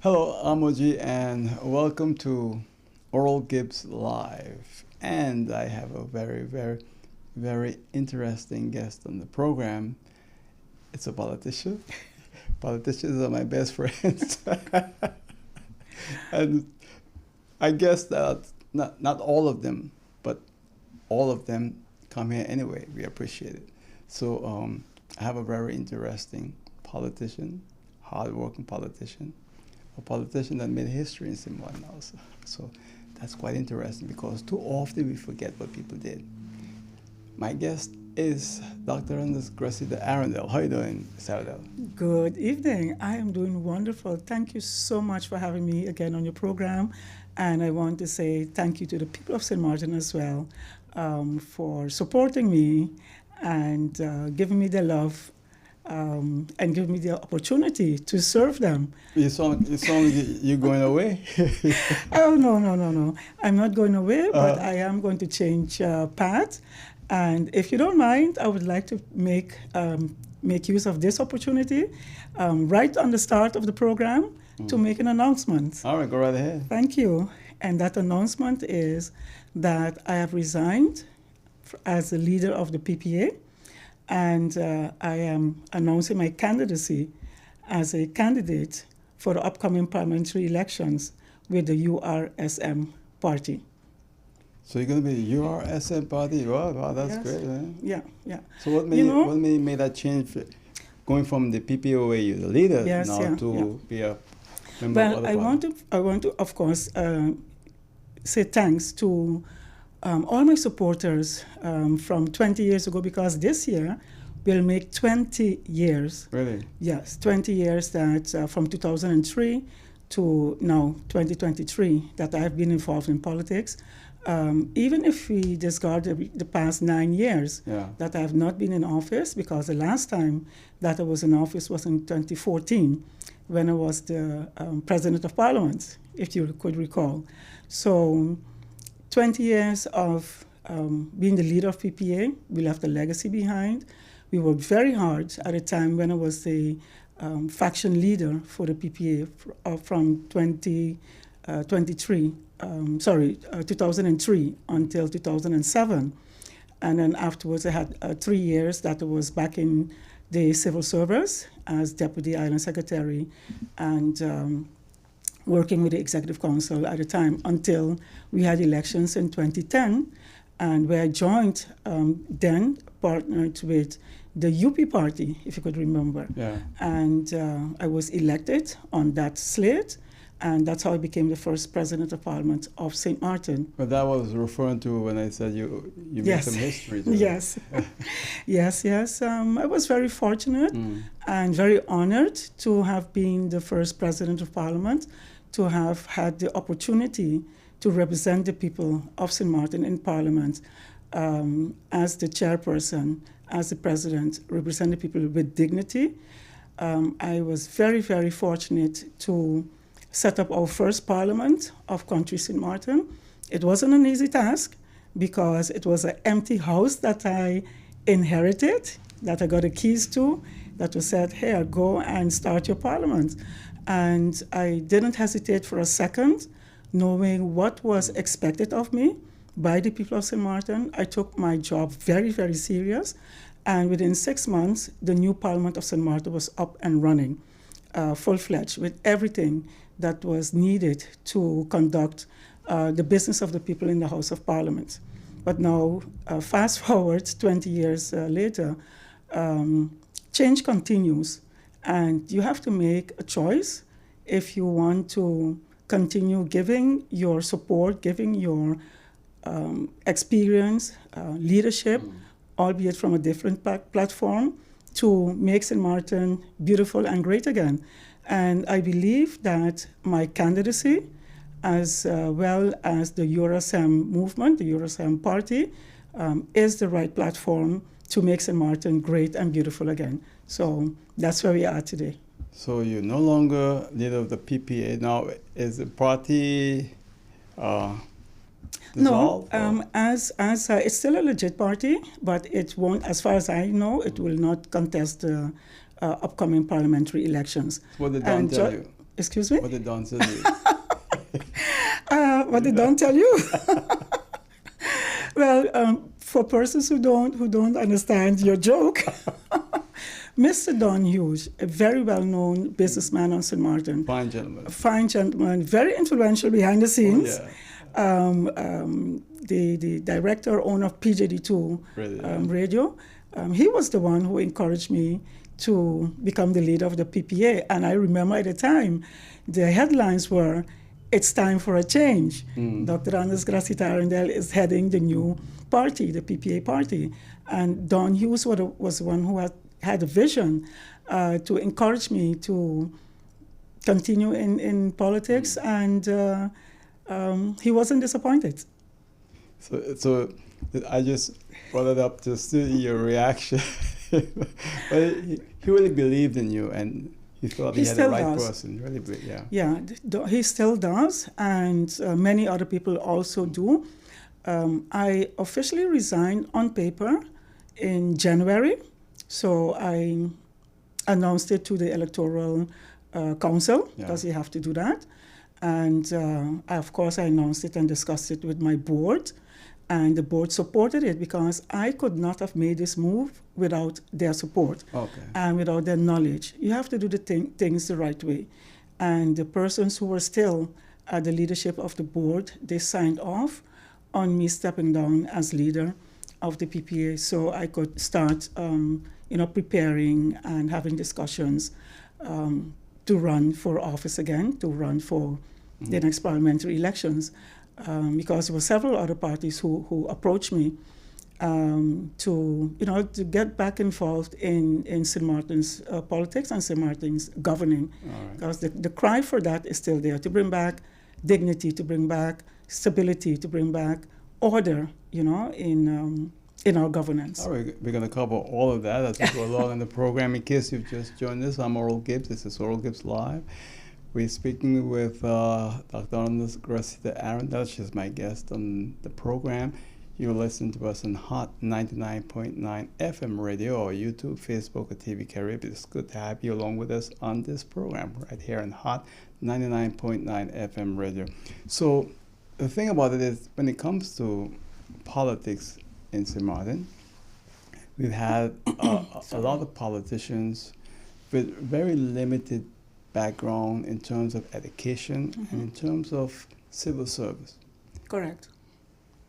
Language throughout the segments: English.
Hello, I'm Oji, and welcome to Oral Gibbs Live. And I have a very interesting guest on the program. It's a politician. Politicians are my best friends. And I guess that not all of them, but all of them come here anyway. We appreciate it. So I have a very interesting politician, hardworking politician, a politician that made history in Samoa also. So that's quite interesting because too often we forget what people did. My guest is Dr. Gracita Arrindell. How are you doing, Ms. Arrindell? Good evening. I am doing wonderful. Thank you so much for having me again on your program. And I want to say thank you to the people of St. Martin as well for supporting me and giving me their love and giving me the opportunity to serve them. You sound like you're going away. Oh, no. I'm not going away, but I am going to change path. And if you don't mind, I would like to make use of this opportunity right on the start of the program to make an announcement. All right, go right ahead. Thank you. And that announcement is that I have resigned as the leader of the PPA, and I am announcing my candidacy as a candidate for the upcoming parliamentary elections with the URSM party. So you're going to be URSM party? Wow, that's Yes. great, man. Yeah. So what made you make that change, going from the PPO where you're the leader to be a member of the party? I want to, of course, say thanks to all my supporters from 20 years ago, because this year will make 20 years. Really? Yes, 20 years that from 2003 to now 2023 that I have been involved in politics. Even if we discard the past 9 years that I have not been in office, because the last time that I was in office was in 2014 when I was the President of Parliament, if you could recall. So 20 years of being the leader of PPA, we left a legacy behind. We worked very hard at a time when I was the faction leader for the PPA from 2003 until 2007. And then afterwards I had 3 years that I was back in the civil service as Deputy Island Secretary and working with the Executive Council at the time until we had elections in 2010, and where I joined, then partnered with the UP party, if you could remember. Yeah. And I was elected on that slate, and that's how I became the first President of Parliament of St. Martin. But that was referring to when I said you made some history. Yes. Yes. I was very fortunate and very honored to have been the first President of Parliament, to have had the opportunity to represent the people of St. Martin in Parliament as the chairperson, as the president, represent the people with dignity. I was very, very fortunate to set up our first Parliament of Country St. Martin. It wasn't an easy task because it was an empty house that I inherited, that I got the keys to, that was said, here, go and start your Parliament. And I didn't hesitate for a second, knowing what was expected of me by the people of St. Martin. I took my job very, very serious. And within 6 months, the new Parliament of St. Martin was up and running, full-fledged, with everything that was needed to conduct the business of the people in the House of Parliament. But now, fast forward 20 years later, change continues. And you have to make a choice if you want to continue giving your support, giving your experience, leadership, albeit from a different platform, to make St. Martin beautiful and great again. And I believe that my candidacy, as well as the URSM movement, the URSM party, is the right platform to make St. Martin great and beautiful again. So that's where we are today. So you're no longer leader of the PPA. Now, is the party dissolved? No, as it's still a legit party, but it won't, as far as I know, it will not contest the upcoming parliamentary elections. What did Don tell you? Excuse me? What did Don tell you? What did Don tell you? Well, for persons who don't understand your joke, Mr. Don Hughes, a very well-known businessman on St. Martin. Fine gentleman. A fine gentleman, very influential behind the scenes. Oh, yeah. The director, owner of PJD2 Radio. He was the one who encouraged me to become the leader of the PPA. And I remember at the time, the headlines were, "It's time for a change." Dr. Anders Gracita Arrindell is heading the new party, the PPA party. And Don Hughes was the one who had a vision to encourage me to continue in politics, and he wasn't disappointed. So I just brought it up to see your reaction. But he really believed in you, and he thought he had the right person. Really, yeah. Yeah, he still does, and many other people also do. I officially resigned on paper in January, so I announced it to the Electoral Council, because you have to do that. And of course, I announced it and discussed it with my board, and the board supported it, because I could not have made this move without their support and without their knowledge. You have to do the things the right way. And the persons who were still at the leadership of the board, they signed off on me stepping down as leader of the PPA, so I could start preparing and having discussions to run for office again, to run for the next parliamentary elections, because there were several other parties who approached me to get back involved in St. Martin's politics and St. Martin's governing, because the cry for that is still there, to bring back dignity, to bring back stability, to bring back order, in our governance. All right, we're going to cover all of that as we go along in the program. In case you've just joined us, I'm Oral Gibbs. This is Oral Gibbs Live. We're speaking with Dr. Anders Gracita Arrindell. She's my guest on the program. You listen to us on Hot 99.9 FM radio, or YouTube, Facebook, or TV Caribbean. It's good to have you along with us on this program right here on Hot 99.9 FM radio. So the thing about it is, when it comes to politics in St. Martin, we've had a lot of politicians with very limited background in terms of education and in terms of civil service. Correct.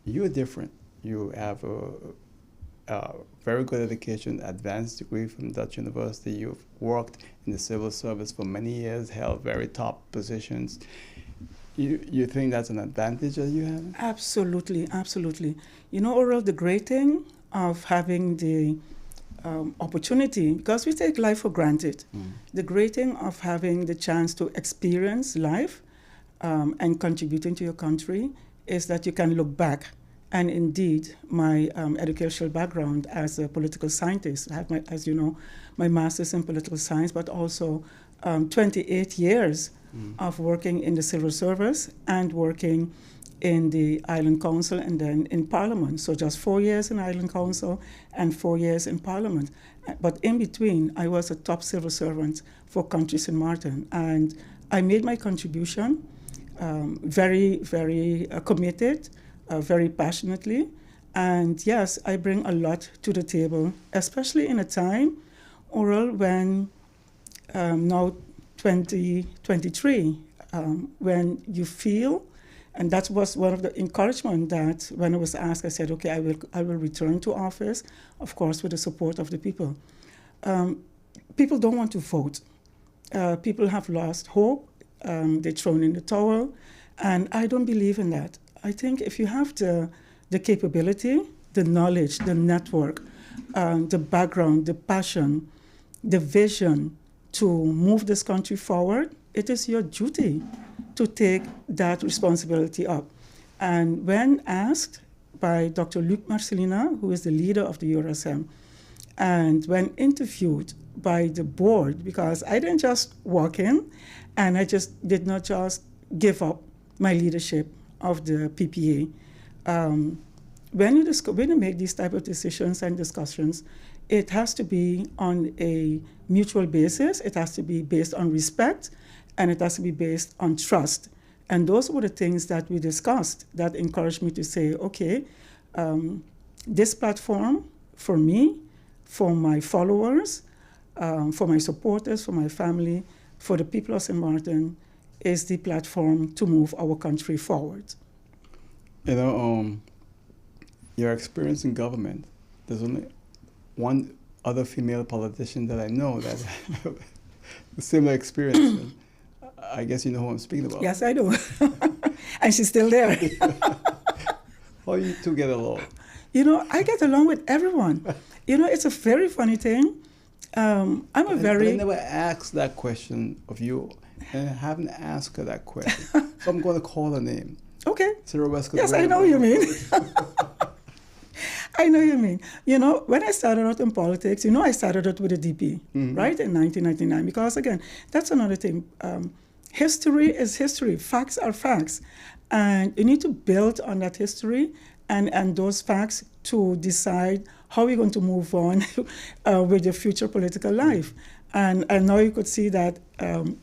You're different. You have a very good education, advanced degree from Dutch University. You've worked in the civil service for many years, held very top positions. You think that's an advantage that you have? Absolutely, absolutely. Oral, the great thing of having the opportunity, because we take life for granted, the great thing of having the chance to experience life and contributing to your country is that you can look back. And indeed, my educational background as a political scientist, I have as you know, my master's in political science, but also 28 years of working in the civil service and working in the Island Council and then in Parliament. So just 4 years in Island Council and 4 years in Parliament. But in between, I was a top civil servant for Country St. Martin. And I made my contribution very, very committed, very passionately. And yes, I bring a lot to the table, especially in a time, Oral, when now 2023, when you feel, and that was one of the encouragement that when I was asked, I said, okay, I will return to office, of course, with the support of the people. People don't want to vote. People have lost hope. They're thrown in the towel. And I don't believe in that. I think if you have the capability, the knowledge, the network, the background, the passion, the vision to move this country forward, it is your duty to take that responsibility up. And when asked by Dr. Luc Marcelina, who is the leader of the URSM, and when interviewed by the board, because I didn't just walk in and I just did not just give up my leadership of the PPA. When you make these type of decisions and discussions, it has to be on a mutual basis. It has to be based on respect and it has to be based on trust. And those were the things that we discussed that encouraged me to say, okay, this platform for me, for my followers, for my supporters, for my family, for the people of St. Martin, is the platform to move our country forward. You know, your experience in government, there's only one other female politician that I know that have a similar experience. I guess you know who I'm speaking about. Yes, I do. And she's still there. How you two get along? You know, I get along with everyone. You know, it's a very funny thing. I never asked that question of you, and I haven't asked her that question. So I'm going to call her name. Okay. Sarah Westcott. Yes, I know what you mean. I know what you mean. You know, when I started out in politics, you know, I started out with the DP, right, in 1999. Because, again, that's another thing. History is history. Facts are facts. And you need to build on that history and those facts to decide how we're going to move on with the future political life. And now you could see that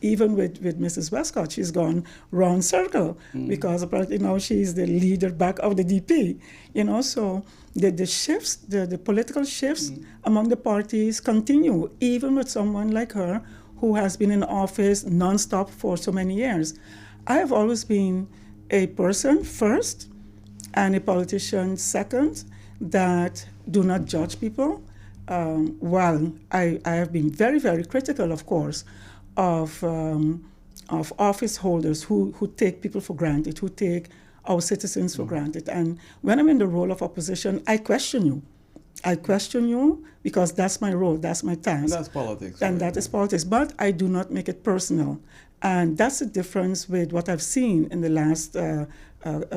even with Mrs. Westcott, she's gone round circle because apparently now she's the leader back of the DP. You know, so the shifts, the political shifts among the parties continue, even with someone like her who has been in office nonstop for so many years. I have always been a person first and a politician second that do not judge people. While I have been very, very critical, of course, of office holders who take people for granted, who take our citizens for granted. And when I'm in the role of opposition, I question you. I question you because that's my role, that's my task. And that's politics. And right? that is politics, but I do not make it personal. And that's the difference with what I've seen in the last a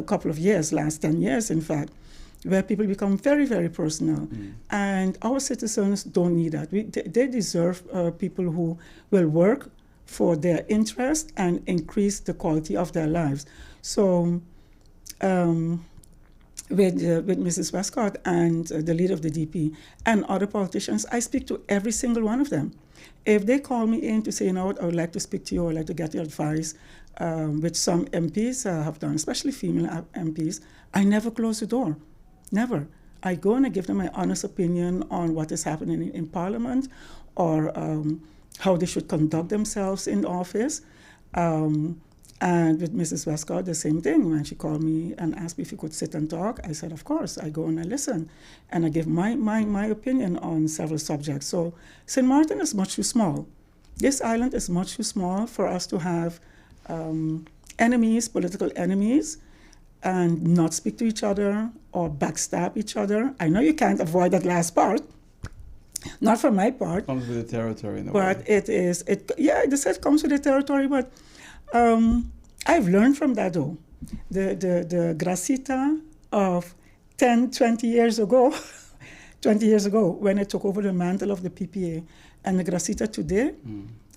couple of years, last 10 years, in fact, where people become very, very personal. And our citizens don't need that. They deserve people who will work for their interest and increase the quality of their lives. So with Mrs. Westcott and the leader of the DP and other politicians, I speak to every single one of them. If they call me in to say, you know what, I would like to speak to you, I would like to get your advice, which some MPs have done, especially female MPs, I never close the door. Never. I go and I give them my honest opinion on what is happening in Parliament or how they should conduct themselves in office. And with Mrs. Westcott, the same thing. When she called me and asked me if we could sit and talk, I said, of course. I go and I listen. And I give my opinion on several subjects. So St. Martin is much too small. This island is much too small for us to have enemies, political enemies, and not speak to each other or backstab each other. I know you can't avoid that last part. Not for my part. Comes with the territory in a but way. They said it comes with the territory, but I've learned from that though. The Gracita of 10, 20 years ago, 20 years ago, when I took over the mantle of the PPA, and the Gracita today,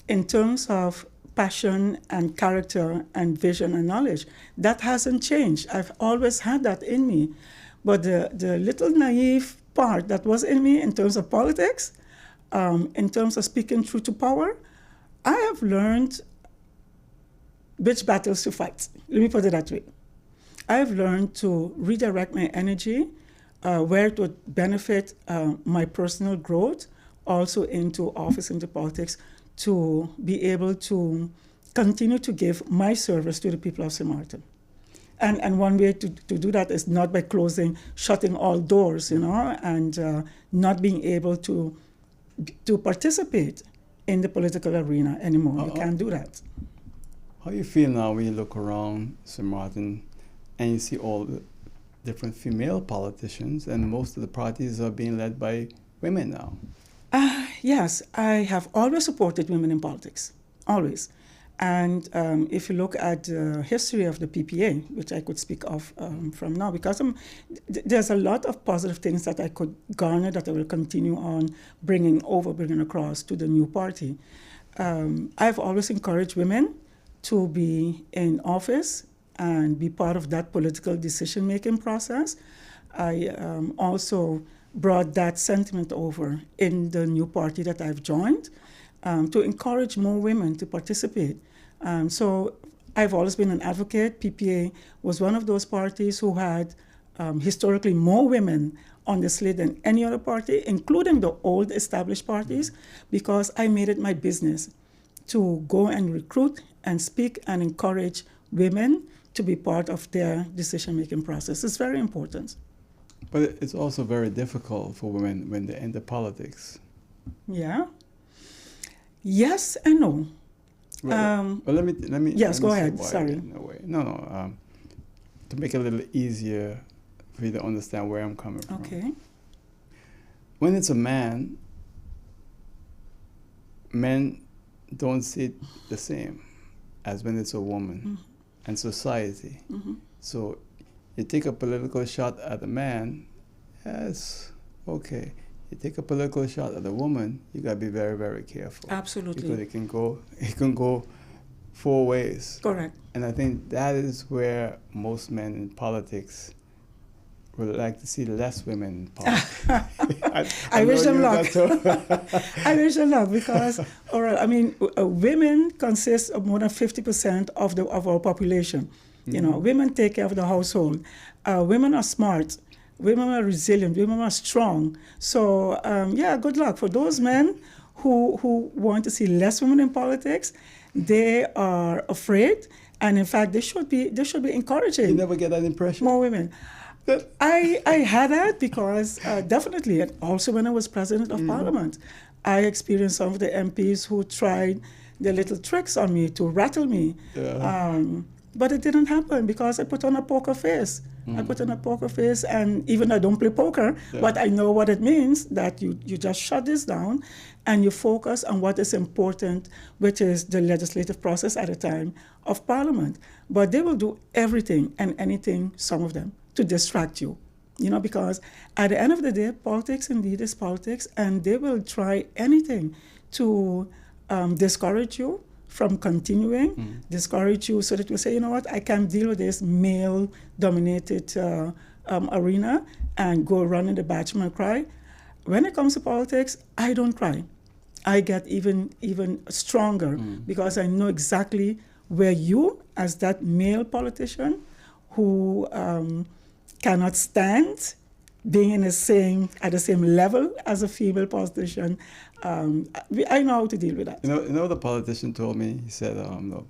in terms of passion and character and vision and knowledge, that hasn't changed. I've always had that in me. But the little naive part that was in me in terms of politics, in terms of speaking truth to power, I have learned which battles to fight. Let me put it that way. I've learned to redirect my energy where it would benefit my personal growth, also into office, into politics, to be able to continue to give my service to the people of St. Martin. And one way to do that is not by shutting all doors, you know, and not being able to participate in the political arena anymore. You can't do that. How do you feel now when you look around St. Martin and you see all the different female politicians, and most of the parties are being led by women now? Yes, I have always supported women in politics, always. And if you look at the history of the PPA, which I could speak of from now, because there's a lot of positive things that I could garner that I will continue on bringing across to the new party. I've always encouraged women to be in office and be part of that political decision-making process. I also brought that sentiment over in the new party that I've joined. to encourage more women to participate. So I've always been an advocate. PPA was one of those parties who had historically more women on the slate than any other party, including the old established parties, because I made it my business to go and recruit and speak and encourage women to be part of their decision-making process. It's very important. But it's also very difficult for women when they enter politics. Yeah. Yes and no. Well, let me. Yes, let me go say ahead. why Sorry. in a way. No. To make it a little easier for you to understand where I'm coming from. Okay. When it's a man, men don't see it the same as when it's a woman and society. So you take a political shot at a man, yes, okay. You take a political shot at a woman, you gotta be very, very careful. Absolutely. Because it can go 4 ways. Correct. And I think that is where most men in politics would like to see less women in politics. I wish them luck. That I wish them luck because, all right, I mean, women consist of more than 50% of our population. You know, women take care of the household. Women are smart. Women are resilient. Women are strong. So, yeah, good luck. For those men who want to see less women in politics, they are afraid. And in fact, they should be encouraging. You never get that impression? More women. I had that because definitely, and also when I was president of Parliament, I experienced some of the MPs who tried their little tricks on me to rattle me. Yeah. But it didn't happen because I put on a poker face. I put on a poker face, and even though I don't play poker, but I know what it means, that you just shut this down and you focus on what is important, which is the legislative process at a time of Parliament. But they will do everything and anything, some of them, to distract you. You know, because at the end of the day, politics indeed is politics, and they will try anything to discourage you from continuing, discourage you so that you say, you know what, I can't deal with this male-dominated arena and go run in the bathroom and cry. When it comes to politics, I don't cry. I get even stronger because I know exactly where you, as that male politician who cannot stand being at the same level as a female politician, I know how to deal with that. You know the politician told me, he said, look,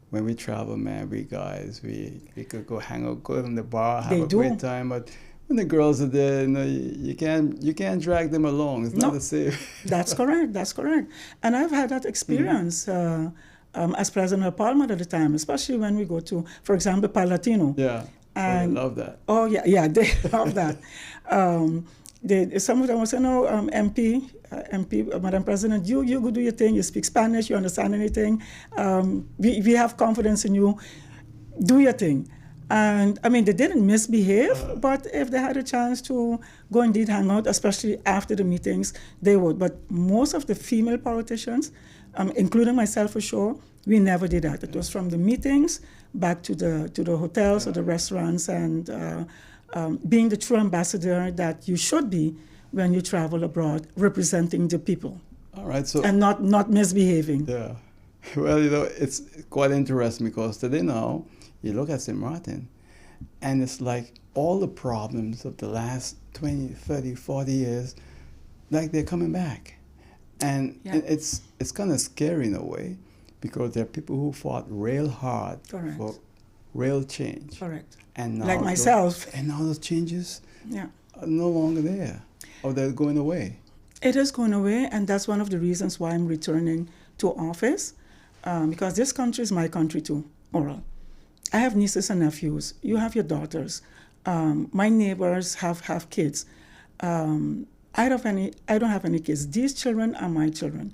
when we travel, man, we guys, we could go hang out, go in the bar, have a great time, but when the girls are there, you know, you can't drag them along. It's not the same. That's correct. And I've had that experience as president of Parliament at the time, especially when we go to, for example, Palatino. Yeah. And I love that. Oh, yeah, they love that. Some of them will say, no, MP, Madam President, you go do your thing, you speak Spanish, you understand anything, we have confidence in you, do your thing. And, I mean, they didn't misbehave, but if they had a chance to go indeed hang out, especially after the meetings, they would. But most of the female politicians, including myself for sure, we never did that. It was from the meetings back to the hotels or the restaurants, and being the true ambassador that you should be when you travel abroad, representing the people. All right, so and not misbehaving. Yeah, well, you know, it's quite interesting because today now you look at St. Martin, and it's like all the problems of the last 20, 30, 40 years, like they're coming back, and it's kind of scary in a way, because there are people who fought real hard for real change. Correct. And now like myself. And now those changes are no longer there, or they're going away. It is going away, and that's one of the reasons why I'm returning to office, because this country is my country too, Oral. I have nieces and nephews. You have your daughters. My neighbors have kids. I don't have any kids. These children are my children.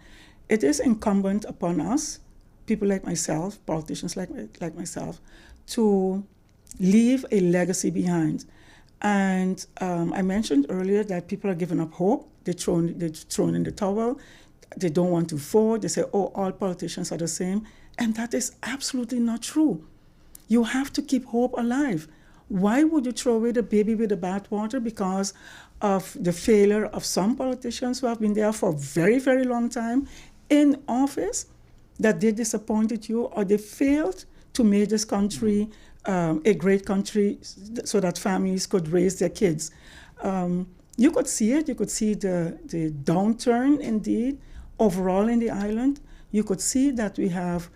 It is incumbent upon us, people like myself, politicians like myself, to leave a legacy behind. And I mentioned earlier that people are giving up hope. They're thrown in the towel. They don't want to vote. They say, oh, all politicians are the same. And that is absolutely not true. You have to keep hope alive. Why would you throw away the baby with the bathwater because of the failure of some politicians who have been there for a very, very long time, in office that they disappointed you, or they failed to make this country a great country so that families could raise their kids. You could see it. You could see the downturn, indeed, overall in the island. You could see that we have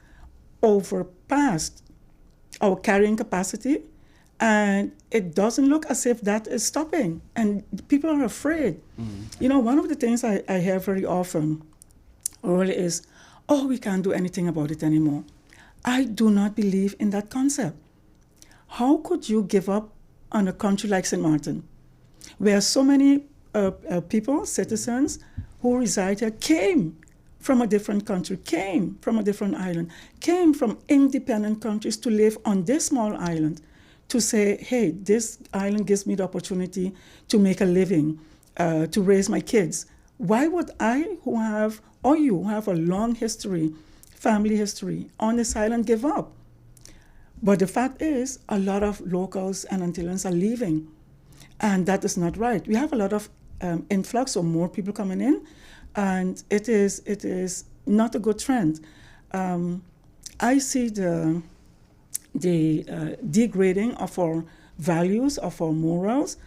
overpassed our carrying capacity, and it doesn't look as if that is stopping, and people are afraid. You know, one of the things I hear very often really is, oh, we can't do anything about it anymore. I do not believe in that concept. How could you give up on a country like St. Martin, where so many people, citizens who reside here, came from a different country, came from a different island, came from independent countries to live on this small island, to say, hey, this island gives me the opportunity to make a living, to raise my kids. Why would I, who have, or you, who have a long history, family history on this island, give up? But the fact is, a lot of locals and Antillans are leaving, and that is not right. We have a lot of influx or more people coming in, and it is not a good trend. I see the degrading of our values, of our morals,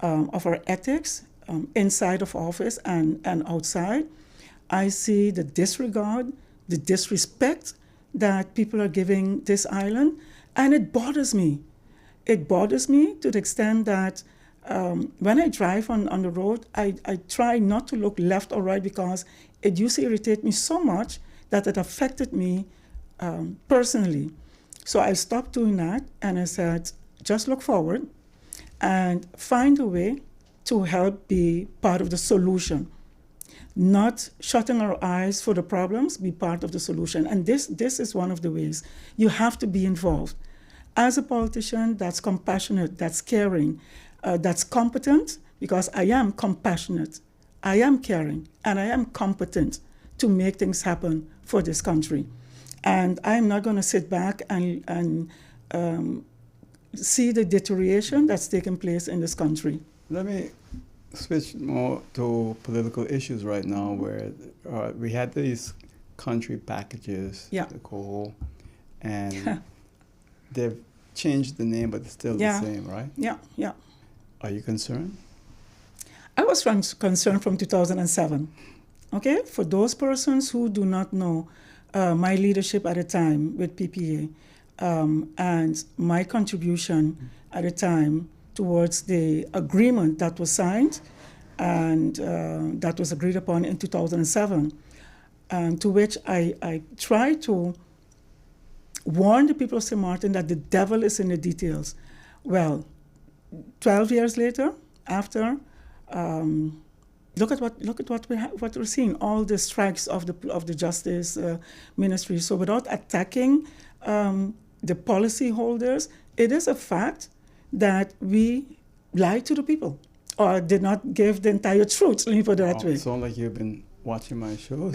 of our ethics inside of office and outside. I see the disregard, the disrespect that people are giving this island, and it bothers me. It bothers me to the extent that when I drive on the road, I try not to look left or right, because it used to irritate me so much that it affected me personally. So I stopped doing that, and I said, just look forward and find a way to help be part of the solution. Not shutting our eyes for the problems, be part of the solution. And this is one of the ways. You have to be involved. As a politician that's compassionate, that's caring, that's competent, because I am compassionate, I am caring, and I am competent to make things happen for this country. And I'm not going to sit back and see the deterioration that's taking place in this country. Let me switch more to political issues right now, where we had these country packages, the coal, and they've changed the name, but it's still the same, right? Yeah. Are you concerned? I was concerned from 2007. Okay, for those persons who do not know my leadership at the time with PPA and my contribution at the time towards the agreement that was signed and that was agreed upon in 2007, to which I tried to warn the people of St. Martin that the devil is in the details. Well, 12 years later, after, look at what we're seeing, all the strikes of the Justice Ministry. So without attacking the policy holders, it is a fact that we lied to the people, or did not give the entire truth, let me put it that way. It sounds like you've been watching my shows.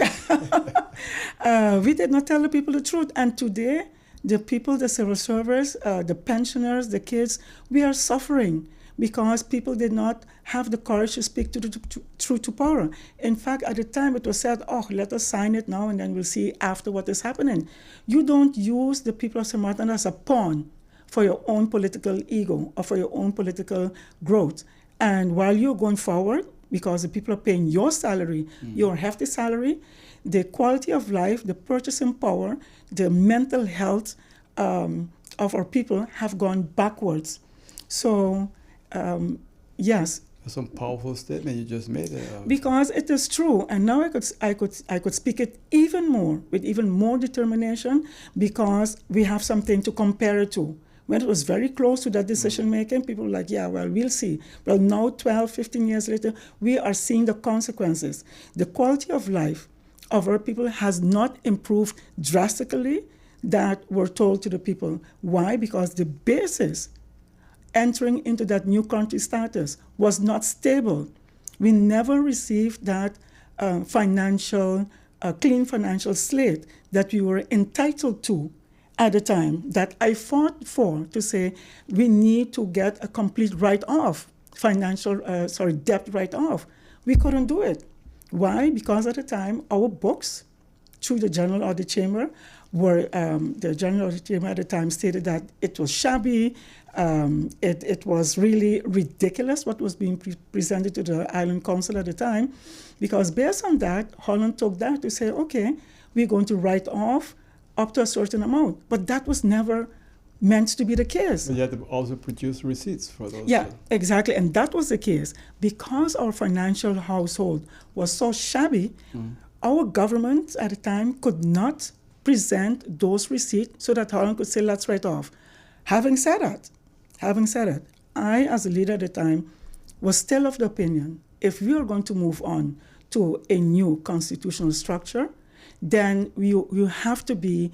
We did not tell the people the truth. And today, the people, the civil servants, the pensioners, the kids, we are suffering because people did not have the courage to speak to the truth to power. In fact, at the time it was said, oh, let us sign it now and then we'll see after what is happening. You don't use the people of St. Martin as a pawn for your own political ego or for your own political growth. And while you're going forward, because the people are paying your salary, your hefty salary, the quality of life, the purchasing power, the mental health of our people have gone backwards. So, yes. That's some powerful statement you just made there. Because it is true, and now I could speak it even more, with even more determination, because we have something to compare it to. When it was very close to that decision making, people were like, yeah, well, we'll see. Well, now 12, 15 years later, we are seeing the consequences. The quality of life of our people has not improved drastically, that we're told to the people. Why? Because the basis entering into that new country status was not stable. We never received that clean financial slate that we were entitled to at the time, that I fought for, to say we need to get a complete write-off, debt write-off. We couldn't do it. Why? Because at the time, our books through the General Audit Chamber, where the General Audit Chamber at the time stated that it was shabby, it was really ridiculous what was being presented to the Island Council at the time, because based on that, Holland took that to say, okay, we're going to write off up to a certain amount. But that was never meant to be the case. But you had to also produce receipts for those. Yeah, exactly. And that was the case. Because our financial household was so shabby, our government at the time could not present those receipts so that Holland could say, let's write off. Having said that, I, as a leader at the time, was still of the opinion, if we are going to move on to a new constitutional structure, then you have to be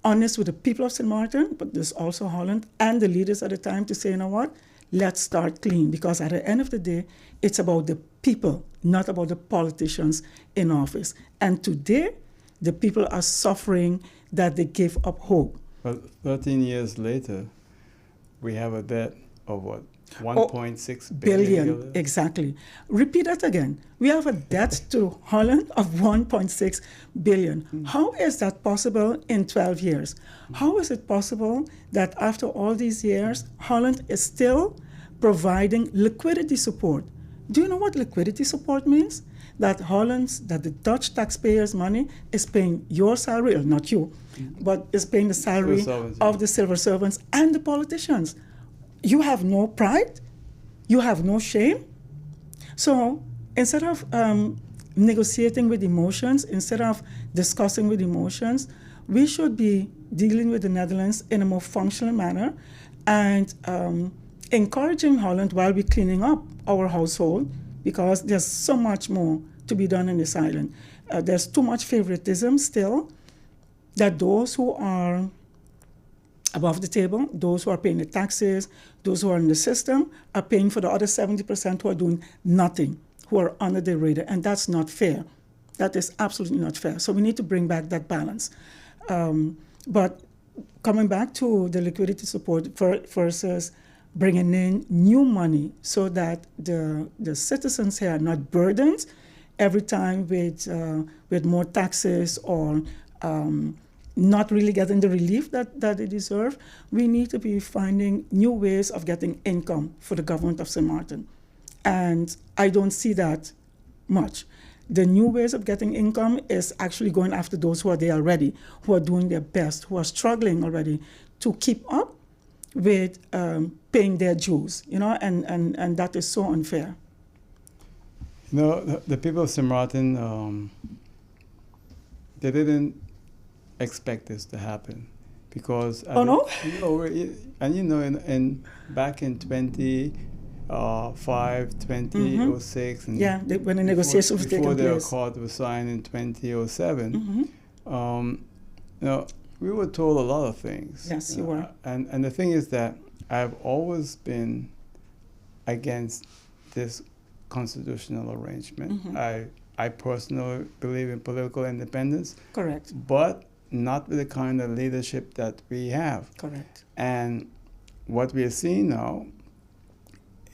honest with the people of St. Martin, but there's also Holland and the leaders at the time to say, you know what, let's start clean. Because at the end of the day, it's about the people, not about the politicians in office. And today, the people are suffering that they gave up hope. But 13 years later, we have a debt of what? 1.6 billion. Exactly. Repeat that again. We have a debt to Holland of 1.6 billion. How is that possible in 12 years? How is it possible that after all these years, Holland is still providing liquidity support? Do you know what liquidity support means? That the Dutch taxpayers' money is paying your salary, or not you, but is paying the salary of the civil servants and the politicians. You have no pride, you have no shame. So instead of negotiating with emotions, instead of discussing with emotions, we should be dealing with the Netherlands in a more functional manner and encouraging Holland while we're cleaning up our household, because there's so much more to be done in this island. There's too much favoritism still, that those who are above the table, those who are paying the taxes, those who are in the system, are paying for the other 70% who are doing nothing, who are under the radar, and that's not fair. That is absolutely not fair. So we need to bring back that balance. But coming back to the liquidity support versus bringing in new money so that the citizens here are not burdened every time with more taxes or not really getting the relief that they deserve, we need to be finding new ways of getting income for the government of St. Martin. And I don't see that much. The new ways of getting income is actually going after those who are there already, who are doing their best, who are struggling already to keep up with paying their dues, and that is so unfair. The people of St. Martin, they didn't expect this to happen, because no? Back in 2006, and when the negotiations was taking place, before the accord was signed in 2007, we were told a lot of things. Yes, you were. And the thing is that I've always been against this constitutional arrangement. I personally believe in political independence. Correct. But not with the kind of leadership that we have. Correct. And what we are seeing now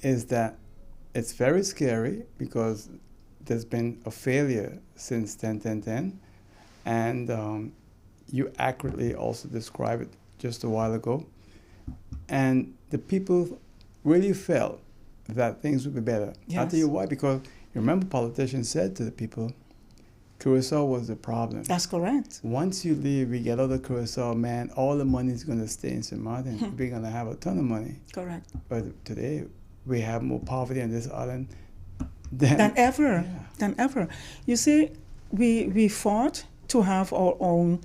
is that it's very scary, because there's been a failure since 10-10-10, and you accurately also described it just a while ago. And the people really felt that things would be better. Yes. I'll tell you why, because you remember politicians said to the people, Curacao was the problem. That's correct. Once you leave, we get out of Curacao, man, all the money is going to stay in St. Martin. We're going to have a ton of money. Correct. But today, we have more poverty on this island than ever. Yeah. Than ever. You see, we fought to have our own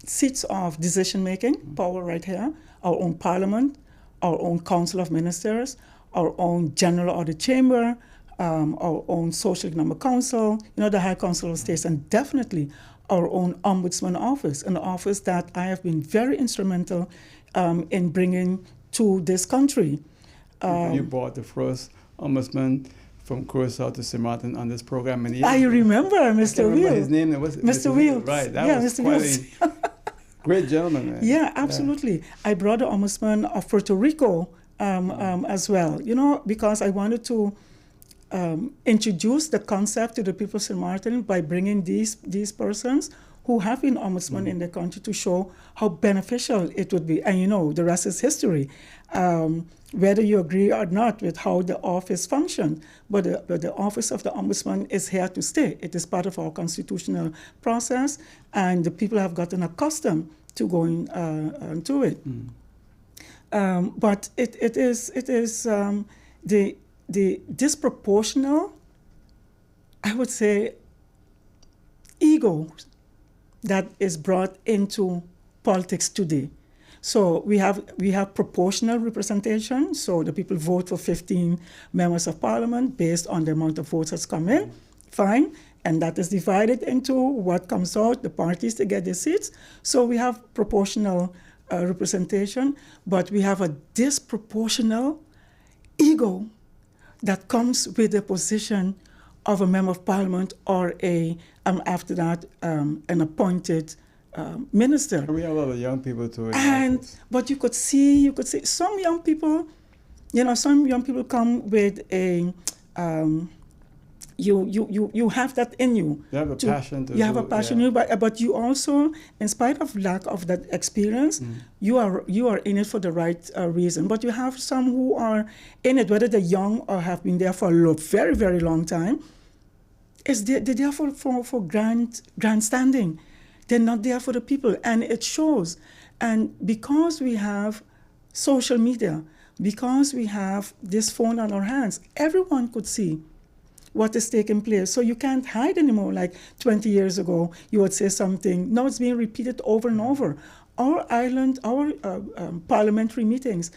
seats of decision-making, power right here, our own parliament, our own council of ministers, our own general audit chamber, our own social economic council, the high council of states, and definitely our own ombudsman office, an office that I have been very instrumental in bringing to this country. You brought the first ombudsman from Curacao to St. Martin on this program many years I ago. remember Mr. Wheel. His name was Mr. Wheel. Right, that was Mr. quite Wheels. a great gentleman, man. Yeah, absolutely. Yeah. I brought the ombudsman of Puerto Rico as well, because I wanted to introduce the concept to the people of St. Martin by bringing these persons who have been ombudsman in the country to show how beneficial it would be. And the rest is history. Whether you agree or not with how the office functions, but the office of the ombudsman is here to stay. It is part of our constitutional process, and the people have gotten accustomed to going to it. But it is the disproportional, I would say, ego that is brought into politics today. So we have proportional representation. So the people vote for 15 members of parliament based on the amount of votes that's come in. Fine. And that is divided into what comes out, the parties to get their seats. So we have proportional representation, but we have a disproportional ego that comes with the position of a member of parliament or after that, an appointed minister. We have a lot of young people too. But you could see some young people, some young people come with a, you have that in you. You have a passion You have a passion in you, but you also, in spite of lack of that experience, you are in it for the right reason. But you have some who are in it, whether they're young or have been there for a very, very long time. They're there for grandstanding. They're not there for the people, and it shows. And because we have social media, because we have this phone on our hands, everyone could see what is taking place. So you can't hide anymore. Like 20 years ago, you would say something. Now it's being repeated over and over. Our parliamentary meetings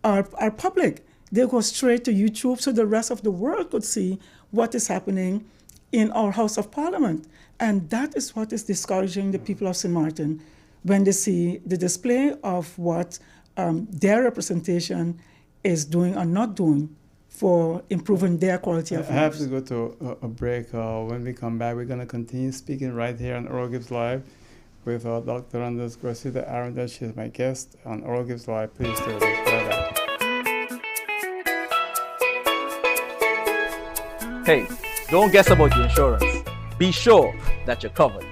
are public. They go straight to YouTube so the rest of the world could see what is happening in our House of Parliament. And that is what is discouraging the people of St. Martin when they see the display of what their representation is doing or not doing for improving their quality of life. I have to go to a break. When we come back, we're going to continue speaking right here on Oral Gibbs Live with Dr. Gracita Arrindell. She's my guest on Oral Gibbs Live. Please stay with us. Hey, don't guess about your insurance. Be sure that you're covered.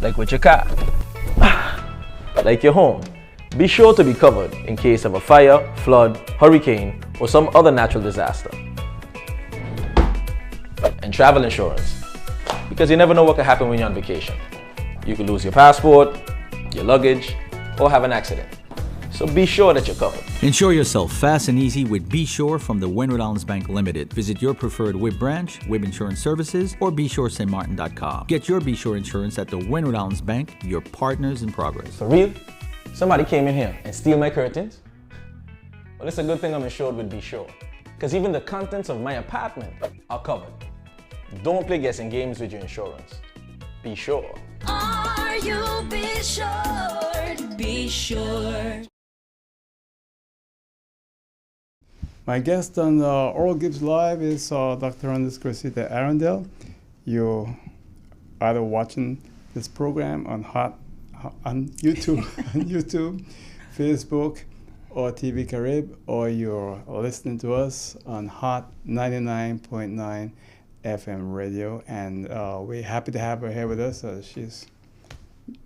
Like with your car. Like your home. Be sure to be covered in case of a fire, flood, hurricane, or some other natural disaster. And travel insurance, because you never know what could happen when you're on vacation. You could lose your passport, your luggage, or have an accident. So be sure that you're covered. Insure yourself fast and easy with Be Sure from the Windward Islands Bank Limited. Visit your preferred WIB branch, WIB Insurance Services, or BeSureStMartin.com. Get your Be Sure insurance at the Windward Islands Bank, your partners in progress. For real? Somebody came in here and steal my curtains? Well, it's a good thing I'm insured with Be Sure, because even the contents of my apartment are covered. Don't play guessing games with your insurance. Be sure. Are you be sure? Be sure. My guest on Oral Gibbs Live is Dr. Gracita Arrindell. You either watching this program on YouTube, Facebook, or TV Carib, or you're listening to us on Hot 99.9 FM radio. And we're happy to have her here with us. She's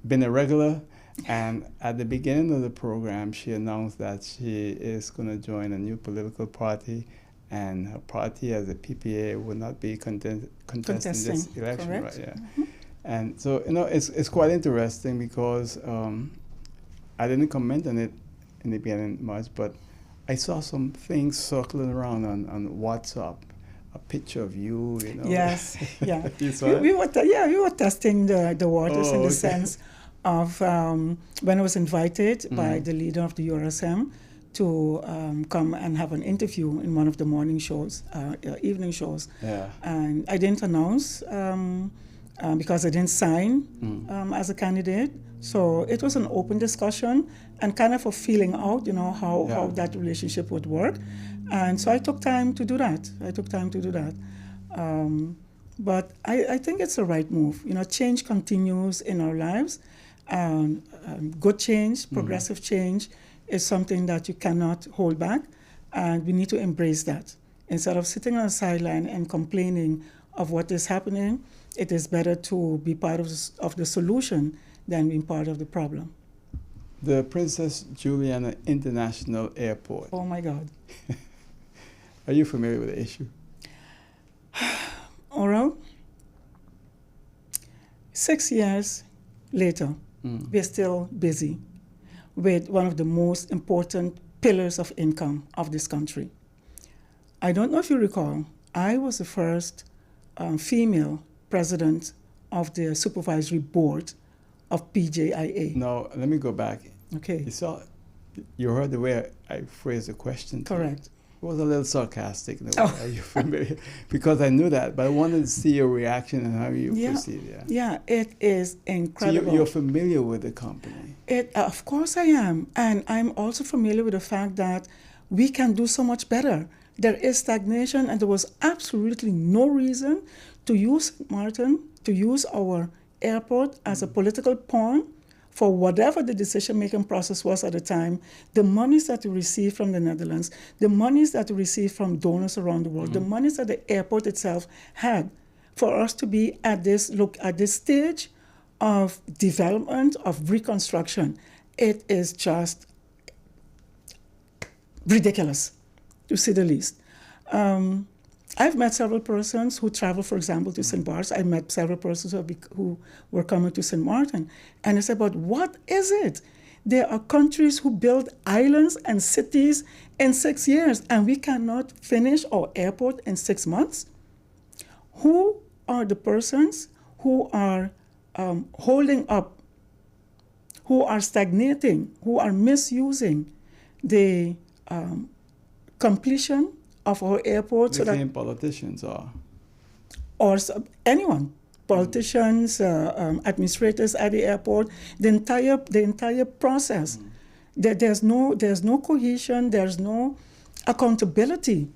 been a regular. And at the beginning of the program, she announced that she is going to join a new political party, and her party as a PPA will not be contesting this election. Correct. Right? Yeah. Mm-hmm. And so, it's quite interesting because I didn't comment on it in the beginning much, but I saw some things circling around on WhatsApp. A picture of you, Yes, yeah. we were testing the waters in the sense of when I was invited by the leader of the URSM to come and have an interview in one of the morning shows, evening shows. Yeah. And I didn't announce because I didn't sign as a candidate. So it was an open discussion and kind of a feeling out, how that relationship would work. And so I took time to do that. But I think it's the right move. Change continues in our lives. Good change, progressive change is something that you cannot hold back. And we need to embrace that Instead of sitting on the sideline and complaining of what is happening, it is better to be part of the solution than being part of the problem. The Princess Juliana International Airport. Oh my God. Are you familiar with the issue? Oral, 6 years later, we're still busy with one of the most important pillars of income of this country. I don't know if you recall, I was the first female president of the supervisory board of PJIA. No, let me go back. Okay. You heard the way I phrased the question. Correct. It was a little sarcastic in the way. Are you familiar? Because I knew that, but I wanted to see your reaction and how you proceed. Yeah, it is incredible. So you're familiar with the company. Of course I am. And I'm also familiar with the fact that we can do so much better. There is stagnation, and there was absolutely no reason to use Martin, to use our airport as a political pawn for whatever the decision-making process was at the time. The monies that we received from the Netherlands, the monies that we received from donors around the world, the monies that the airport itself had, for us to be at this stage of development, of reconstruction, it is just ridiculous, to say the least. I've met several persons who travel, for example, to St. Bart's. I met several persons who were coming to St. Martin. And I said, but what is it? There are countries who build islands and cities in 6 years, and we cannot finish our airport in 6 months. Who are the persons who are holding up, who are stagnating, who are misusing the completion of our airport? The same politicians are. Or anyone, politicians, administrators at the airport, the entire process. There's no cohesion, there's no accountability.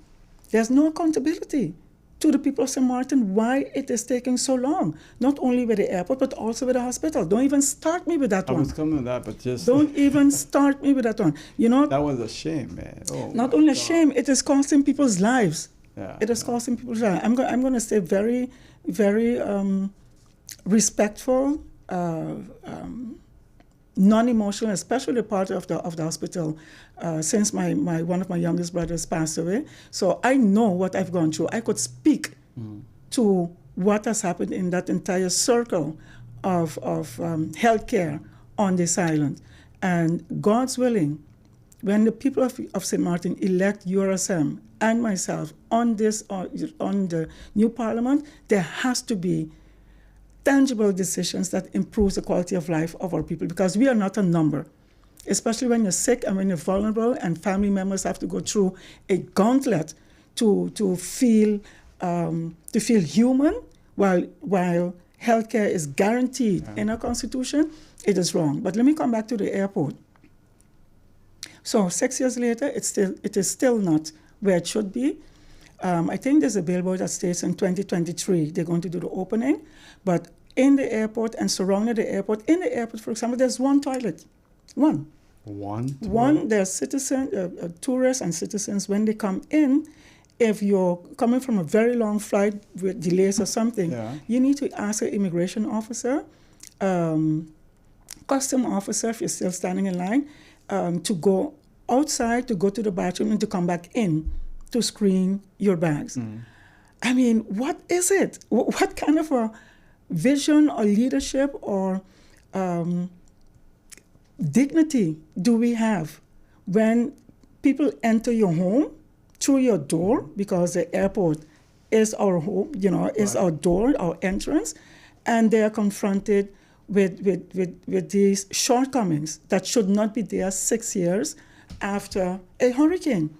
There's no accountability to the people of St. Martin why it is taking so long, not only with the airport, but also with the hospital. Don't even start me with that one. I was coming to that, but just... Don't even start me with that one. You know... That was a shame, man. Oh, not only a shame, it is costing people's lives. Yeah, it is costing people's lives. I'm going to stay very, very respectful, non-emotional, especially the part of the hospital, since one of my youngest brothers passed away. So I know what I've gone through. I could speak to what has happened in that entire circle of healthcare on this island. And God's willing, when the people of St. Martin elect URSM and myself on the new parliament, there has to be tangible decisions that improve the quality of life of our people, because we are not a number, especially when you're sick and when you're vulnerable and family members have to go through a gauntlet to feel human while healthcare is guaranteed in our constitution. It is wrong. But let me come back to the airport. So 6 years later, it is still not where it should be. I think there's a billboard that states in 2023 they're going to do the opening, but in the airport and surrounding the airport, in the airport, for example, there's one toilet. One. There's tourists and citizens, when they come in, if you're coming from a very long flight with delays or something, you need to ask an immigration officer, custom officer, if you're still standing in line, to go outside, to go to the bathroom, and to come back in to screen your bags. I mean, what is it? What kind of a vision or leadership or dignity do we have when people enter your home through your door, because the airport is our home, is our door, our entrance, and they are confronted with these shortcomings that should not be there 6 years after a hurricane?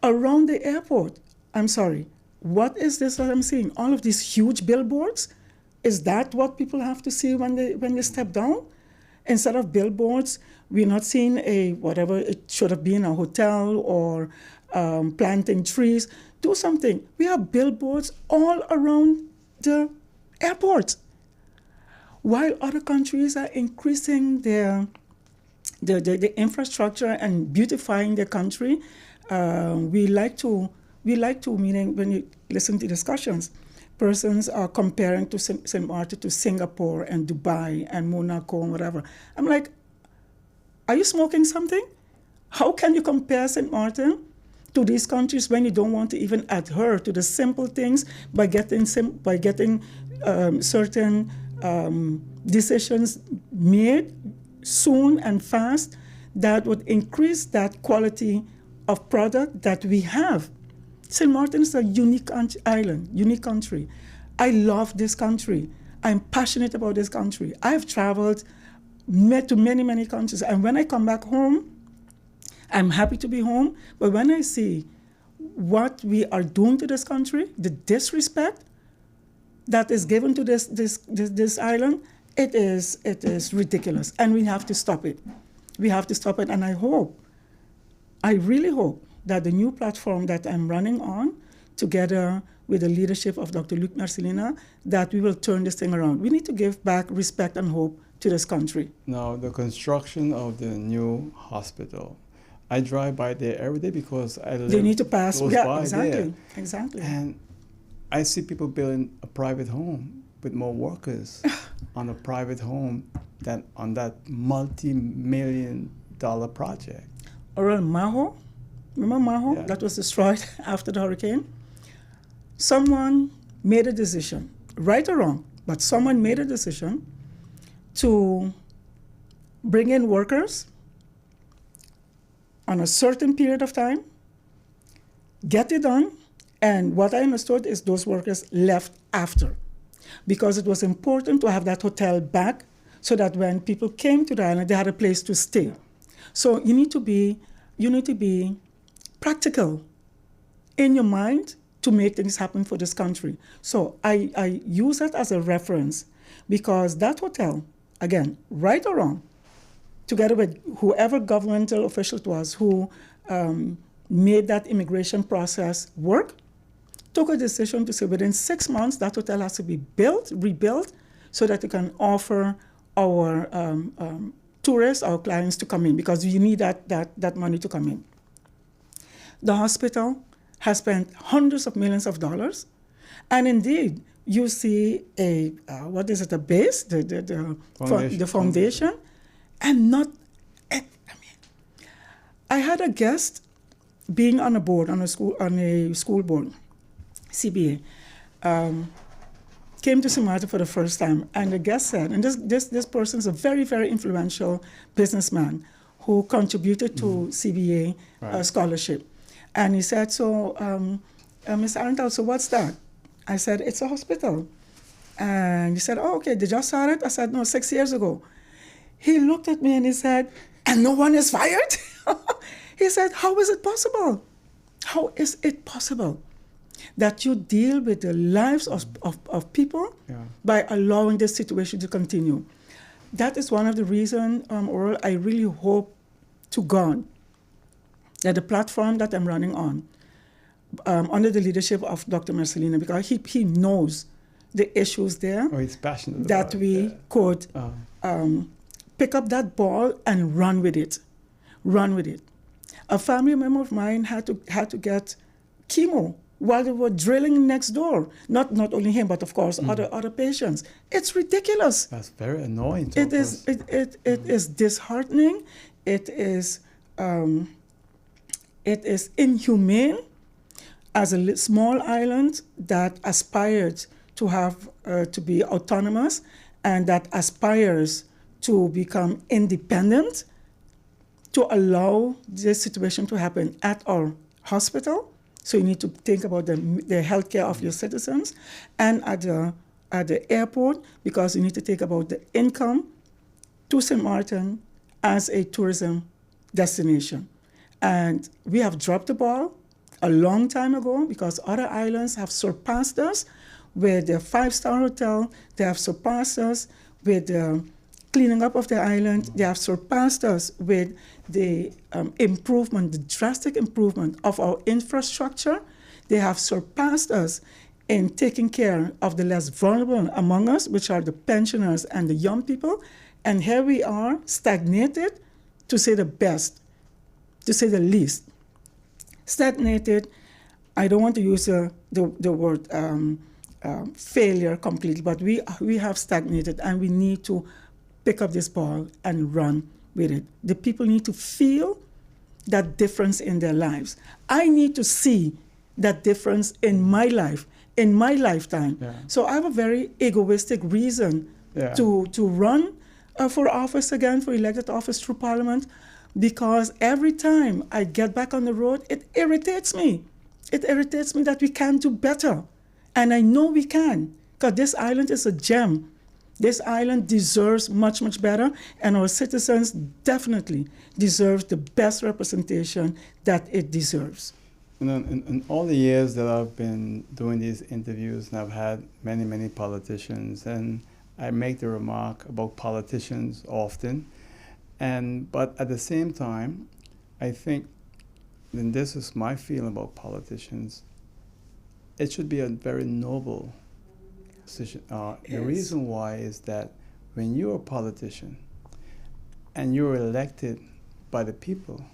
Around the airport, I'm sorry, what is this that I'm seeing? All of these huge billboards? Is that what people have to see when they step down? Instead of billboards, we're not seeing whatever it should have been, a hotel or planting trees. Do something. We have billboards all around the airport. While other countries are increasing their infrastructure and beautifying their country, we like to we like to, meaning when you listen to discussions, persons are comparing to St. Martin to Singapore and Dubai and Monaco and whatever. I'm like, are you smoking something? How can you compare St. Martin to these countries when you don't want to even adhere to the simple things by getting certain decisions made soon and fast that would increase that quality of product that we have? St. Martin is a unique island, unique country. I love this country. I'm passionate about this country. I've traveled to many, many countries. And when I come back home, I'm happy to be home. But when I see what we are doing to this country, the disrespect that is given to this island, it is ridiculous. And we have to stop it. We have to stop it. And I really hope that the new platform that I'm running on, together with the leadership of Dr. Luc Marcelina, that we will turn this thing around. We need to give back respect and hope to this country. Now, the construction of the new hospital, I drive by there every day because I live They need to pass. close Yeah, by exactly, there. exactly. And I see people building a private home with more workers on a private home than on that multi-million-dollar project. Oral Maho, remember Maho? Yeah. That was destroyed after the hurricane. Someone made a decision, right or wrong, but someone made a decision to bring in workers on a certain period of time, get it done, and what I understood is those workers left after, because it was important to have that hotel back so that when people came to the island, they had a place to stay. So you need to be practical in your mind to make things happen for this country. So I use that as a reference because that hotel, again, right or wrong, together with whoever governmental official it was who made that immigration process work, took a decision to say within 6 months that hotel has to be rebuilt, so that it can offer our tourists, our clients to come in, because you need that money to come in. The hospital has spent hundreds of millions of dollars, and indeed, you see a base, the foundation, and not. I had a guest being on a board, on a school board, CBA, came to St. Martin for the first time, and the guest said, and this person is a very, very influential businessman who contributed to CBA scholarship. And he said, so, Mr. Arrindell, so what's that? I said, it's a hospital. And he said, oh, okay, they just saw it? I said, no, 6 years ago. He looked at me and he said, and no one is fired? He said, how is it possible? How is it possible that you deal with the lives of people by allowing this situation to continue? That is one of the reasons, Oral, I really hope to God that the platform that I'm running on, under the leadership of Dr. Marcelina, because he knows the issues there, he's passionate that we could pick up that ball and run with it. Run with it. A family member of mine had to get chemo while they were drilling next door. Not only him, but of course other patients. It's ridiculous. That's very annoying. It is disheartening. It is inhumane as a small island that aspired to have to be autonomous and that aspires to become independent, to allow this situation to happen at our hospital. So you need to think about the healthcare of your citizens, and at the airport, because you need to think about the income to St. Martin as a tourism destination. And we have dropped the ball a long time ago because other islands have surpassed us with their 5-star hotel. They have surpassed us with the cleaning up of the island. They have surpassed us with the improvement, the drastic improvement of our infrastructure. They have surpassed us in taking care of the less vulnerable among us, which are the pensioners and the young people. And here we are, stagnated, to say the best, to say the least. Stagnated I don't want to use the word failure completely, but we have stagnated, and we need to pick up this ball and run with it. The people need to feel that difference in their lives. I need to see that difference in my life, in my lifetime. Yeah. So I have a very egoistic reason to run for office again, for elected office through Parliament, because every time I get back on the road, it irritates me. It irritates me that we can't do better. And I know we can, because this island is a gem. This island deserves much, much better, and our citizens definitely deserve the best representation that it deserves. You know, in all the years that I've been doing these interviews, and I've had many, many politicians, and I make the remark about politicians often, but at the same time, I think, and this is my feeling about politicians, it should be a very noble decision. Yes. The reason why is that when you're a politician and you're elected by the people,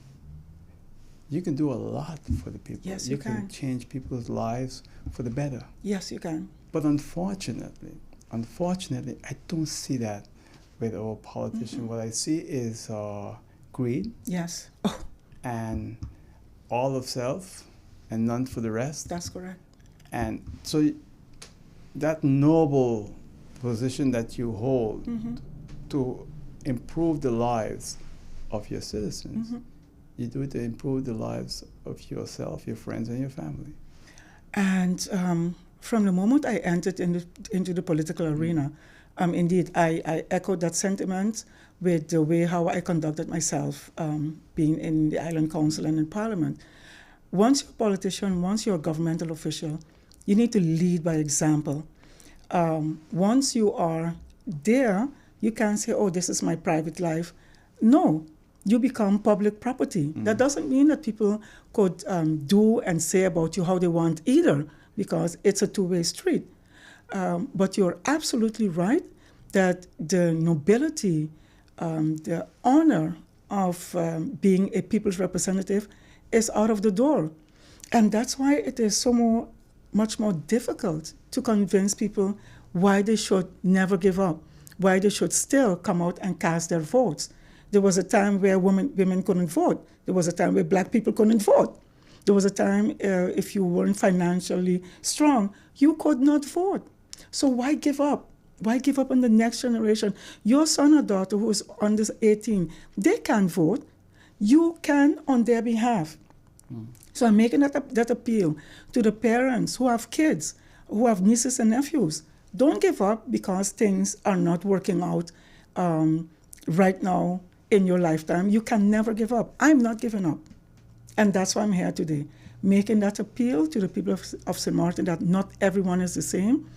you can do a lot for the people. Yes, you can. can change people's lives for the better. Yes, you can. But unfortunately, I don't see that with our politicians. What I see is greed. Yes. And all of self and none for the rest. That's correct. And so that noble position that you hold to improve the lives of your citizens, you do it to improve the lives of yourself, your friends, and your family. And from the moment I entered into the political arena, indeed, I echoed that sentiment with the way how I conducted myself, being in the Island Council and in Parliament. Once you're a politician, once you're a governmental official, you need to lead by example. Once you are there, you can't say, oh, this is my private life. No, you become public property. That doesn't mean that people could do and say about you how they want either, because it's a two-way street. But you're absolutely right that the nobility, the honor of being a people's representative is out of the door. And that's why it is much more difficult to convince people why they should never give up, why they should still come out and cast their votes. There was a time where women couldn't vote. There was a time where black people couldn't vote. There was a time if you weren't financially strong, you could not vote. So why give up? Why give up on the next generation? Your son or daughter who is under 18, they can't vote. You can on their behalf. So I'm making that appeal to the parents who have kids, who have nieces and nephews. Don't give up because things are not working out right now in your lifetime. You can never give up. I'm not giving up. And that's why I'm here today, making that appeal to the people of St. Martin that not everyone is the same.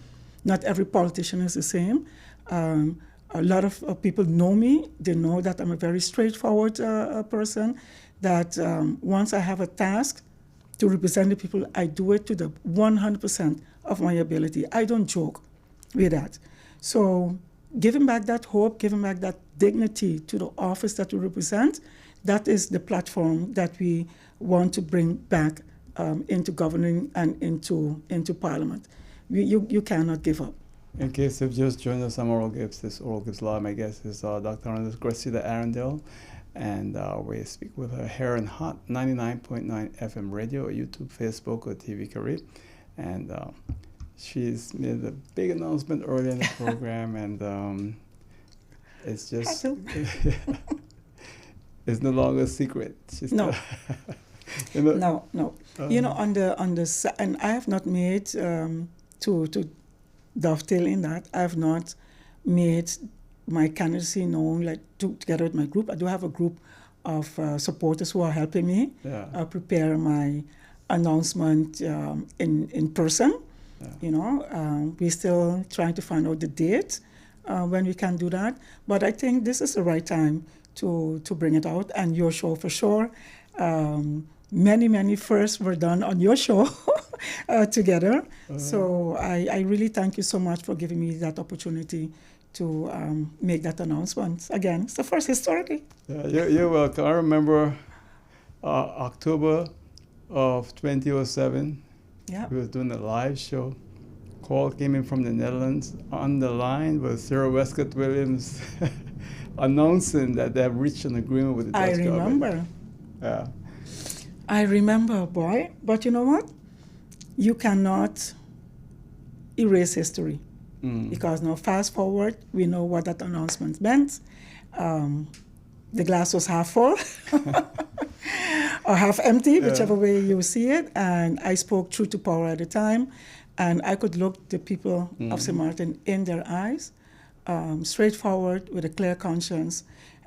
Not every politician is the same. A lot of people know me. They know that I'm a very straightforward person, that once I have a task to represent the people, I do it to the 100% of my ability. I don't joke with that. So giving back that hope, giving back that dignity to the office that we represent, that is the platform that we want to bring back into governing and into Parliament. You cannot give up. In case you've just joined us, I'm Oral Gibbs. This Oral Gibbs Law. My guest is Dr. Gracita Arrindell, and we speak with her here on Hot 99.9 FM radio, or YouTube, Facebook, or TV Career. And she's made a big announcement earlier in the program, and it's just it's no longer a secret. She's no. No. On the and I have not made to dovetail in that. I have not made my candidacy known together with my group. I do have a group of supporters who are helping me prepare my announcement in person. We're still trying to find out the date when we can do that. But I think this is the right time to bring it out, and your show for sure. Many firsts were done on your show together. So I really thank you so much for giving me that opportunity to make that announcement. Again, it's the first historically. Yeah, you're welcome. I remember October of 2007, Yeah. We was doing a live show. Call came in from the Netherlands. On the line was Sarah Westcott Williams announcing that they have reached an agreement with the Dutch government. I remember. Yeah. I remember, boy. But you know what? You cannot erase history. Because now, fast forward, we know what that announcement meant. The glass was half full or half empty, whichever way you see it. And I spoke truth to power at the time. And I could look the people of St. Martin in their eyes, straightforward, with a clear conscience,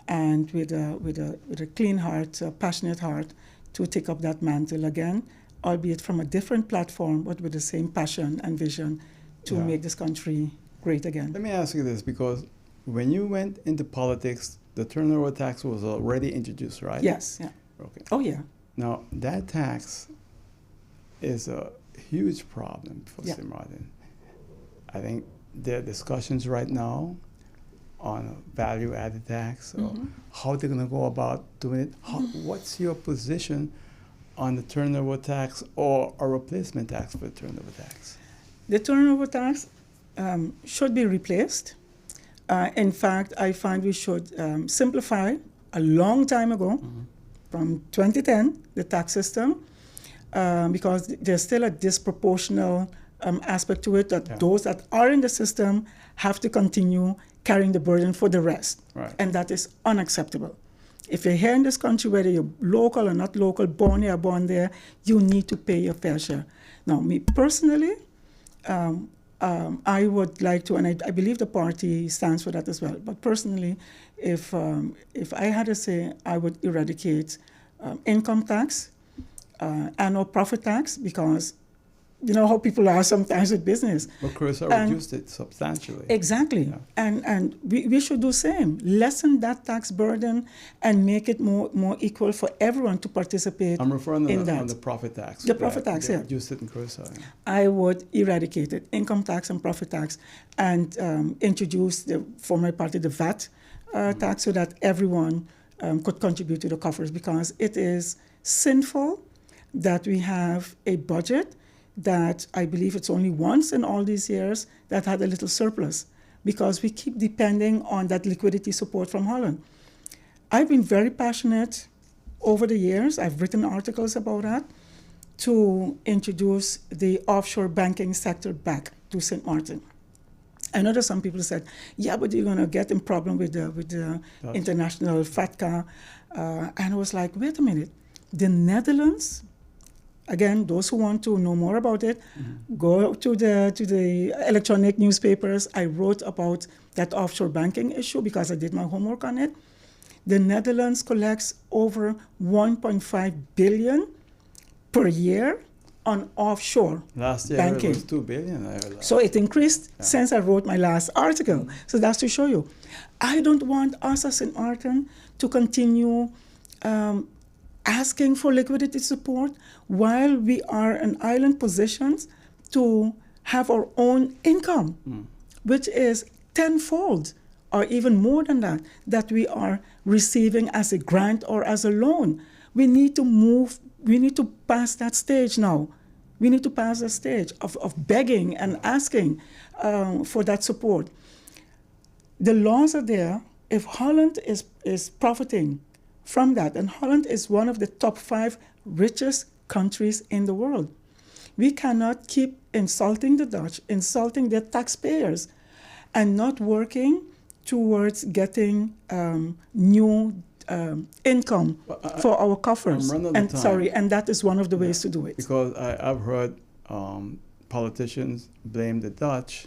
and with a clean heart, a passionate heart, to take up that mantle again, albeit from a different platform, but with the same passion and vision to make this country great again. Let me ask you this, because when you went into politics, the turnover tax was already introduced, right? Yes, yeah. Okay. Oh, yeah. Now, that tax is a huge problem for St. Martin. I think there are discussions right now on a value-added tax, or how they're going to go about doing it. What's your position on the turnover tax or a replacement tax for the turnover tax? The turnover tax should be replaced. In fact, I find we should simplify a long time ago, from 2010, the tax system, because there's still a disproportional aspect to it, that those that are in the system have to continue carrying the burden for the rest. Right. And that is unacceptable. If you're here in this country, whether you're local or not local, born here or born there, you need to pay your fair share. Now, me personally, I would like to, and I believe the party stands for that as well, but personally, if I had to say, I would eradicate income tax and or profit tax, because you know how people are sometimes with business. But Gracita reduced it substantially. Exactly. Yeah. And we should do the same. Lessen that tax burden and make it more equal for everyone to participate. I'm referring in on the profit tax. The profit tax, yeah. Reduced it in Gracita. Yeah. I would eradicate it, income tax and profit tax, and introduce for my party the VAT tax, so that everyone could contribute to the coffers, because it is sinful that we have a budget that I believe it's only once in all these years that had a little surplus, because we keep depending on that liquidity support from Holland. I've been very passionate over the years, I've written articles about that, to introduce the offshore banking sector back to St. Martin. I know that some people said, yeah, but you're going to get in problem with the international FATCA. And I was like, wait a minute, the Netherlands, again, those who want to know more about it, go to the electronic newspapers. I wrote about that offshore banking issue because I did my homework on it. The Netherlands collects over 1.5 billion per year on offshore last year banking. It was 2 billion. So it increased since I wrote my last article. So that's to show you. I don't want us as St. Martin to continue asking for liquidity support while we are in island positions to have our own income, which is tenfold or even more than that we are receiving as a grant or as a loan. We need to pass that stage now. We need to pass the stage of begging and asking for that support. The laws are there. If Holland is profiting from that, and Holland is one of the top 5 richest countries in the world, we cannot keep insulting the Dutch, insulting their taxpayers, and not working towards getting new income for our coffers. And that is one of the ways to do it. Because I've heard politicians blame the Dutch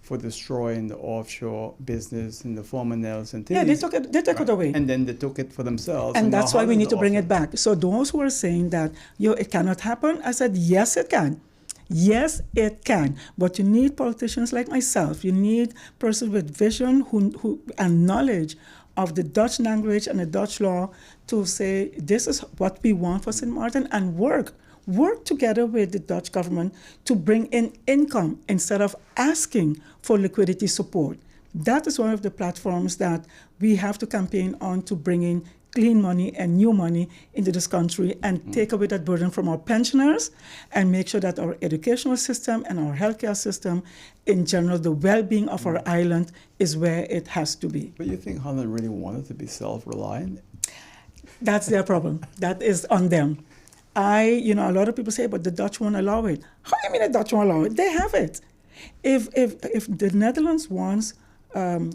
for destroying the offshore business in the former Nelson. Yeah, they took it away. And then they took it for themselves. And that's why we need to bring it back. So those who are saying that, it cannot happen, I said, yes, it can. Yes, it can. But you need politicians like myself. You need persons with vision who and knowledge of the Dutch language and the Dutch law to say, this is what we want for St. Martin, and work together with the Dutch government to bring in income instead of asking for liquidity support. That is one of the platforms that we have to campaign on, to bring in clean money and new money into this country and take away that burden from our pensioners and make sure that our educational system and our healthcare system, in general, the well-being of our island is where it has to be. But you think Holland really wanted to be self-reliant? That's their problem. That is on them. A lot of people say, but the Dutch won't allow it. How do you mean the Dutch won't allow it? They have it. If the Netherlands wants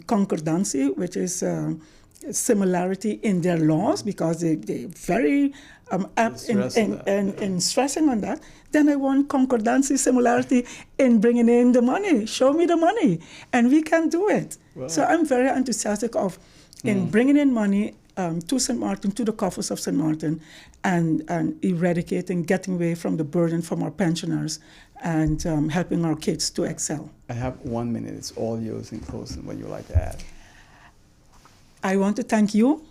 concordancy, which is similarity in their laws, because they're very apt in stressing on that, then I want concordancy, similarity in bringing in the money. Show me the money. And we can do it. Wow. So I'm very enthusiastic in bringing in money to St. Martin, to the coffers of St. Martin, and eradicating, getting away from the burden from our pensioners and helping our kids to excel. I have 1 minute. It's all yours in closing. What you would like to add? I want to thank you,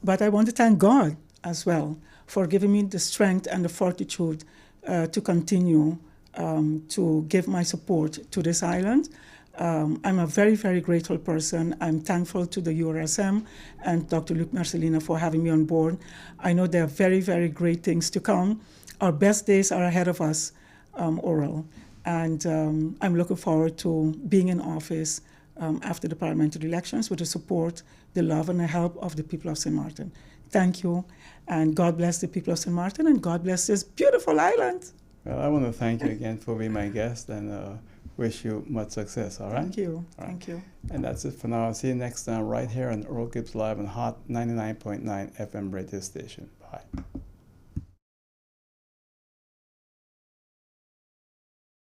but I want to thank God as well for giving me the strength and the fortitude to continue to give my support to this island. I'm a very, very grateful person. I'm thankful to the URSM and Dr. Luc Marcelina for having me on board. I know there are very, very great things to come. Our best days are ahead of us, Oral. And I'm looking forward to being in office after the parliamentary elections with the support, the love, and the help of the people of St. Martin. Thank you, and God bless the people of St. Martin, and God bless this beautiful island. Well, I want to thank you again for being my guest, and wish you much success, all right? Thank you. All right. Thank you. And that's it for now. I'll see you next time right here on Earl Gibbs Live on Hot 99.9 FM radio station. Bye.